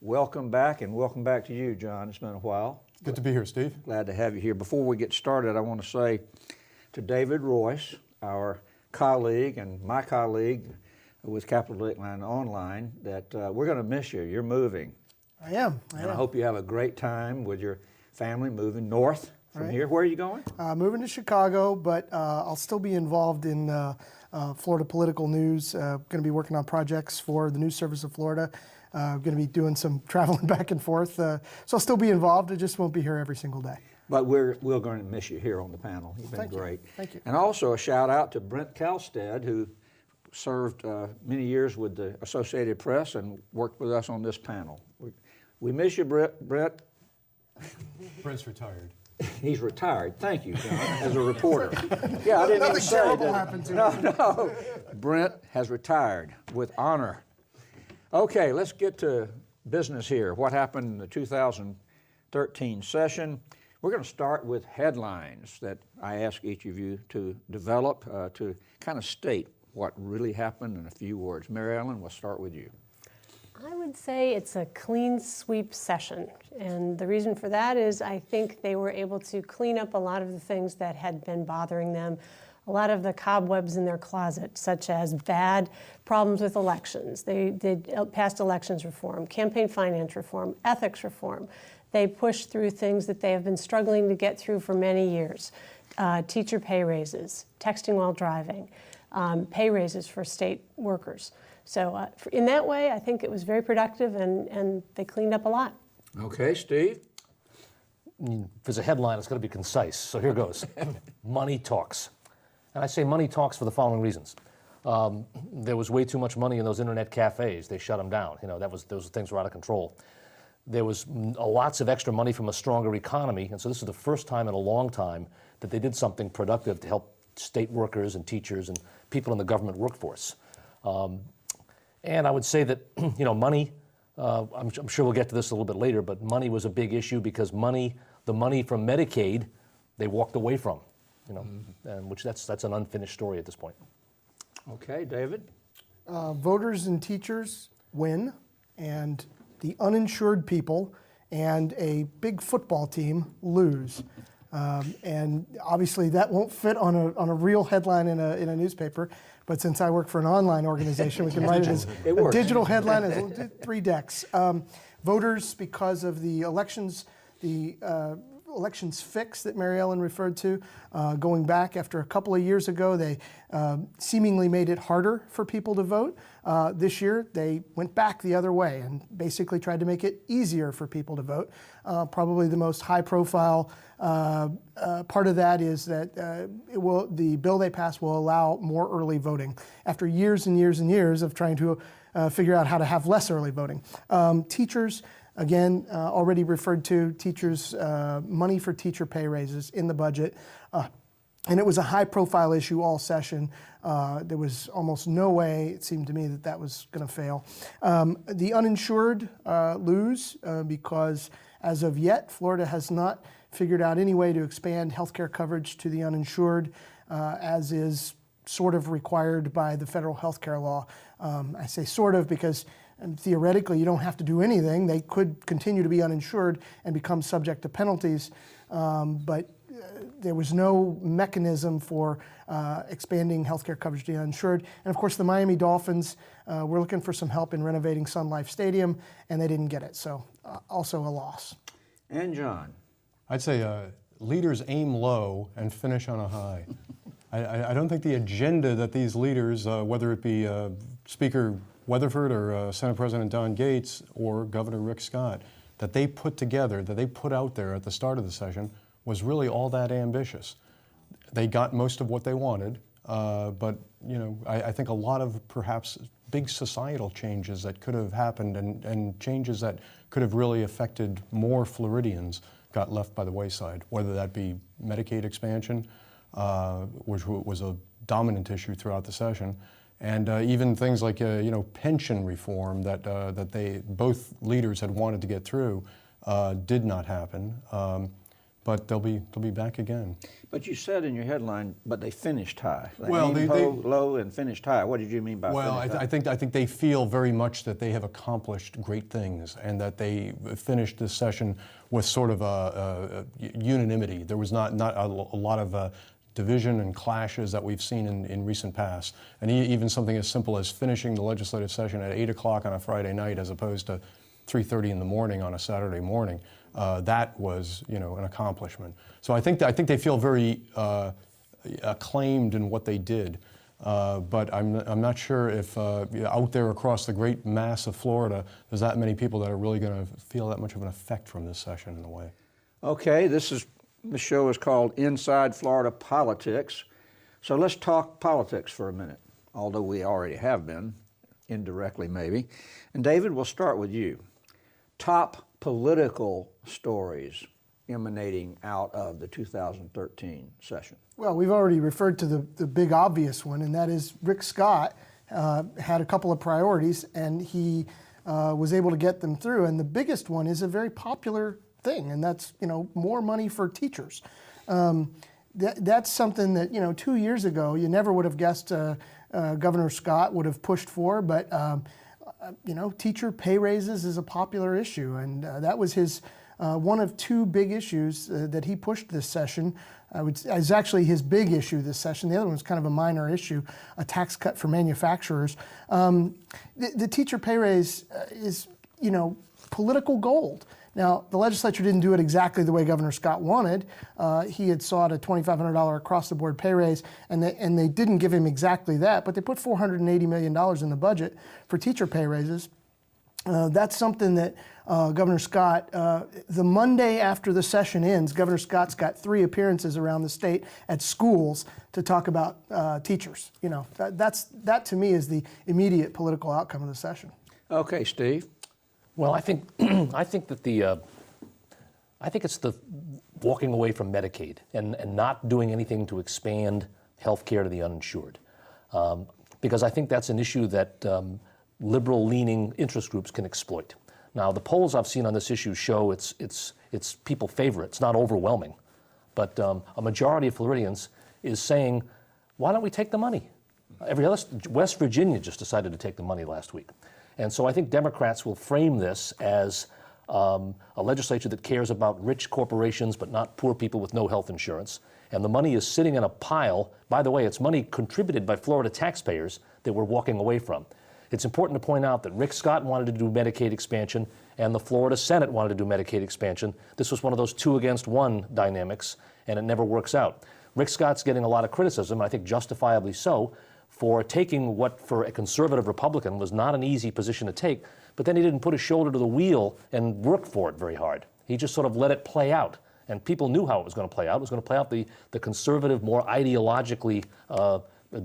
welcome back, and welcome back to you, John. It's been a while. Good to be here, Steve. Glad to have you here. Before we get started, I want to say to David Royce, our colleague and my colleague with Capital Dateline Online, that we're going to miss you. You're moving. I am. I hope you have a great time with your family moving north from here. Where are you going? Moving to Chicago, but I'll still be involved in Florida political news. Going to be working on projects for the News Service of Florida. Going to be doing some traveling back and forth. So I'll still be involved. I just won't be here every single day. But we're going to miss you here on the panel. You've been great. Thank you. And also a shout out to Brent Kalstead, who served many years with the Associated Press and worked with us on this panel. We miss you, Brent. Brent's retired. He's retired. Thank you, John, as a reporter. Yeah, I didn't even say that. Happened to No. Brent has retired with honor. Okay, let's get to business here. What happened in the 2013 session? We're going to start with headlines that I ask each of you to develop to kind of state what really happened in a few words. Mary Ellen, we'll start with you. I would say it's a clean sweep session, and the reason for that is I think they were able to clean up a lot of the things that had been bothering them, a lot of the cobwebs in their closet, such as bad problems with elections. They did past elections reform, campaign finance reform, ethics reform. They pushed through things that they have been struggling to get through for many years, teacher pay raises, texting while driving, pay raises for state workers. So in that way, I think it was very productive, and they cleaned up a lot. Okay, Steve? If there's a headline, it's got to be concise. So here goes. Money talks. And I say money talks for the following reasons. There was way too much money in those internet cafes. They shut them down. You know, those things were out of control. There was lots of extra money from a stronger economy, and so this is the first time in a long time that they did something productive to help state workers and teachers and people in the government workforce. And I would say that, you know, money, I'm sure we'll get to this a little bit later, but money was a big issue because the money from Medicaid, they walked away from, you know, and which that's an unfinished story at this point. Okay, David? Voters and teachers win, and the uninsured people and a big football team lose. And obviously that won't fit on a real headline in a newspaper, but since I work for an online organization, we can write it as a digital headline, as 3 decks. Voters, because of the elections, elections fix that Mary Ellen referred to, going back after a couple of years ago, they seemingly made it harder for people to vote. This year, they went back the other way and basically tried to make it easier for people to vote. Probably the most high-profile part of that is that the bill they passed will allow more early voting after years and years and years of trying to figure out how to have less early voting. Teachers, again, already referred to, teachers, money for teacher pay raises in the budget. And it was a high-profile issue all session. There was almost no way, it seemed to me, that was going to fail. The uninsured lose because, as of yet, Florida has not figured out any way to expand health care coverage to the uninsured, as is sort of required by the federal health care law. I say sort of because theoretically you don't have to do anything. They could continue to be uninsured and become subject to penalties, but there was no mechanism for expanding health care coverage to the uninsured. And of course the Miami Dolphins were looking for some help in renovating Sun Life Stadium, and they didn't get it, so also a loss. And John? I'd say leaders aim low and finish on a high. I don't think the agenda that these leaders, whether it be Speaker Weatherford or Senate President Don Gates or Governor Rick Scott, that they put together, that they put out there at the start of the session was really all that ambitious. They got most of what they wanted, but you know, I think a lot of perhaps big societal changes that could have happened and changes that could have really affected more Floridians got left by the wayside, whether that be Medicaid expansion, which was a dominant issue throughout the session, and even things like pension reform that they both leaders had wanted to get through did not happen. but they'll be back again. But you said in your headline, but they finished high. They Well, aimed low and finished high. What did you mean by Well, finished high? I think they feel very much that they have accomplished great things and that they finished this session with sort of a unanimity. There was not a lot of division and clashes that we've seen in recent past. And even something as simple as finishing the legislative session at 8 o'clock on a Friday night as opposed to 3:30 in the morning on a Saturday morning, that was, an accomplishment. So I think they feel very acclaimed in what they did. But I'm not sure if out there across the great mass of Florida, there's that many people that are really going to feel that much of an effect from this session in a way. Okay, this show is called Inside Florida Politics. So let's talk politics for a minute, although we already have been, indirectly maybe. And David, we'll start with you. Top political stories emanating out of the 2013 session. Well, we've already referred to the big obvious one, and that is Rick Scott had a couple of priorities, and he was able to get them through. And the biggest one is a very popular thing, and that's more money for teachers. That's something that 2 years ago you never would have guessed Governor Scott would have pushed for, but teacher pay raises is a popular issue, and that was his one of two big issues that he pushed this session. Is actually his big issue this session. The other one was kind of a minor issue, a tax cut for manufacturers. The teacher pay raise is, political gold. Now, the legislature didn't do it exactly the way Governor Scott wanted. He had sought a $2,500 across-the-board pay raise, and they didn't give him exactly that, but they put $480 million in the budget for teacher pay raises. That's something that Governor Scott, the Monday after the session ends, Governor Scott's got 3 appearances around the state at schools to talk about teachers. That to me is the immediate political outcome of the session. Okay, Steve. Well, I think that I think it's the walking away from Medicaid and not doing anything to expand health care to the uninsured, because I think that's an issue that liberal-leaning interest groups can exploit. Now, the polls I've seen on this issue show it's people favor it. It's not overwhelming, but a majority of Floridians is saying, why don't we take the money? West Virginia just decided to take the money last week. And so I think Democrats will frame this as a legislature that cares about rich corporations but not poor people with no health insurance. And the money is sitting in a pile. By the way, it's money contributed by Florida taxpayers that we're walking away from. It's important to point out that Rick Scott wanted to do Medicaid expansion and the Florida Senate wanted to do Medicaid expansion. This was one of those 2-against-1 dynamics, and it never works out. Rick Scott's getting a lot of criticism, and I think justifiably so, for taking what for a conservative Republican was not an easy position to take, but then he didn't put his shoulder to the wheel and work for it very hard. He just sort of let it play out, and people knew how it was going to play out. It was going to play out the conservative, more ideologically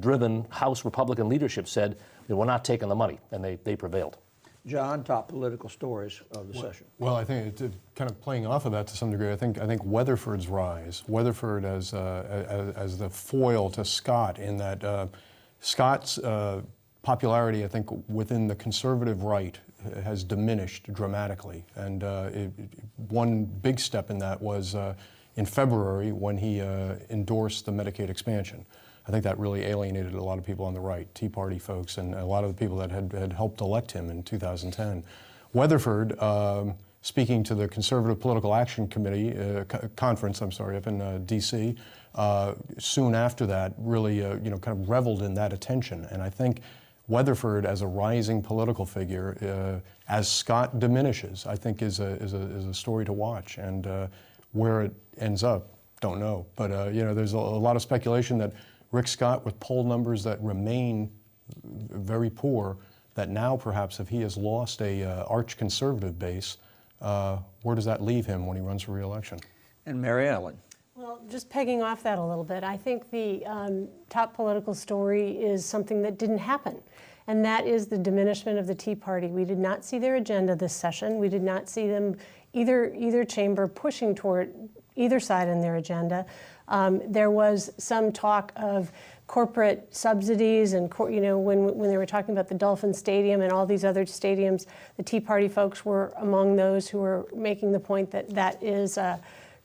driven House Republican leadership said, we're not taking the money, and they prevailed. John, top political stories of the session. Well, I think kind of playing off of that to some degree. I think Weatherford's rise, Weatherford as the foil to Scott, in that Scott's popularity, I think, within the conservative right has diminished dramatically, and one big step in that was in February when he endorsed the Medicaid expansion. I think that really alienated a lot of people on the right, Tea Party folks, and a lot of the people that had helped elect him in 2010. Weatherford, speaking to the Conservative Political Action Committee conference, up in D.C., soon after that, really, kind of reveled in that attention. And I think Weatherford, as a rising political figure, as Scott diminishes, I think is a story to watch. And where it ends up, don't know. But there's a lot of speculation that Rick Scott, with poll numbers that remain very poor, that now perhaps if he has lost a arch conservative base, where does that leave him when he runs for re-election? And Mary Ellen. Well, just pegging off that a little bit, I think the top political story is something that didn't happen, and that is the diminishment of the Tea Party. We did not see their agenda this session. We did not see them, either chamber, pushing toward either side in their agenda. There was some talk of corporate subsidies, and when they were talking about the Dolphin Stadium and all these other stadiums, the Tea Party folks were among those who were making the point that that is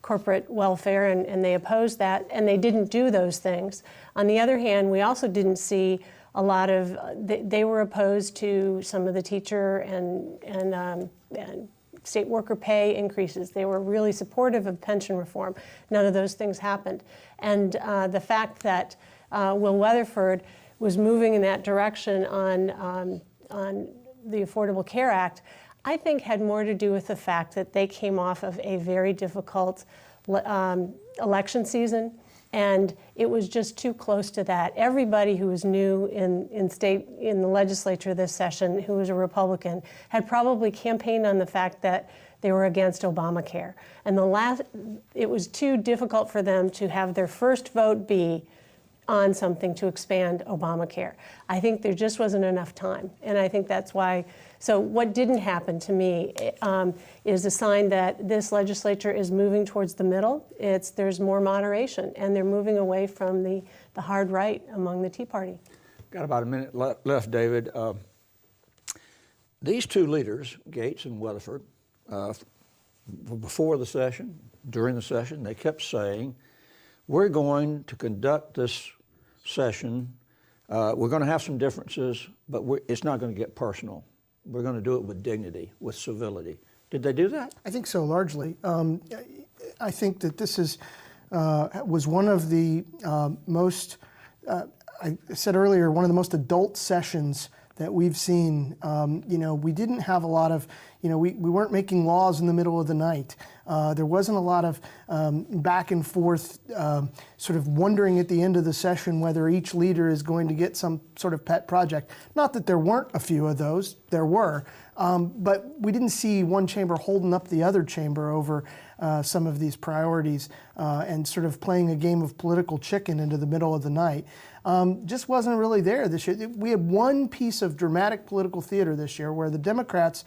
corporate welfare, and they opposed that, and they didn't do those things. On the other hand, we also didn't see a lot of, they were opposed to some of the teacher and state worker pay increases. They were really supportive of pension reform. None of those things happened. And the fact that Will Weatherford was moving in that direction on the Affordable Care Act, I think had more to do with the fact that they came off of a very difficult election season, and it was just too close to that. Everybody who was new in the legislature this session, who was a Republican, had probably campaigned on the fact that they were against Obamacare. And it was too difficult for them to have their first vote be on something to expand Obamacare. I think there just wasn't enough time, and I think that's why. So what didn't happen to me is a sign that this legislature is moving towards the middle. There's more moderation, and they're moving away from the hard right among the Tea Party. Got about a minute left, David. These two leaders, Gates and Weatherford, before the session, during the session, they kept saying, we're going to conduct this session. We're going to have some differences, but it's not going to get personal. We're going to do it with dignity, with civility. Did they do that? I think so, largely. I think that this was one of the most, I said earlier, one of the most adult sessions that we've seen. We didn't have a lot of, we weren't making laws in the middle of the night. There wasn't a lot of back and forth, sort of wondering at the end of the session whether each leader is going to get some sort of pet project. Not that there weren't a few of those, there were, but we didn't see one chamber holding up the other chamber over some of these priorities and sort of playing a game of political chicken into the middle of the night. Just wasn't really there this year. We had one piece of dramatic political theater this year where the Democrats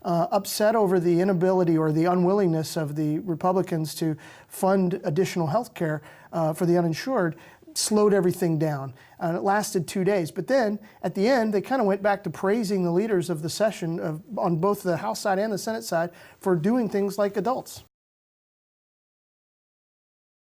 upset over the inability or the unwillingness of the Republicans to fund additional health care for the uninsured, slowed everything down. And it lasted 2 days. But then, at the end, they kind of went back to praising the leaders of the session on both the House side and the Senate side for doing things like adults.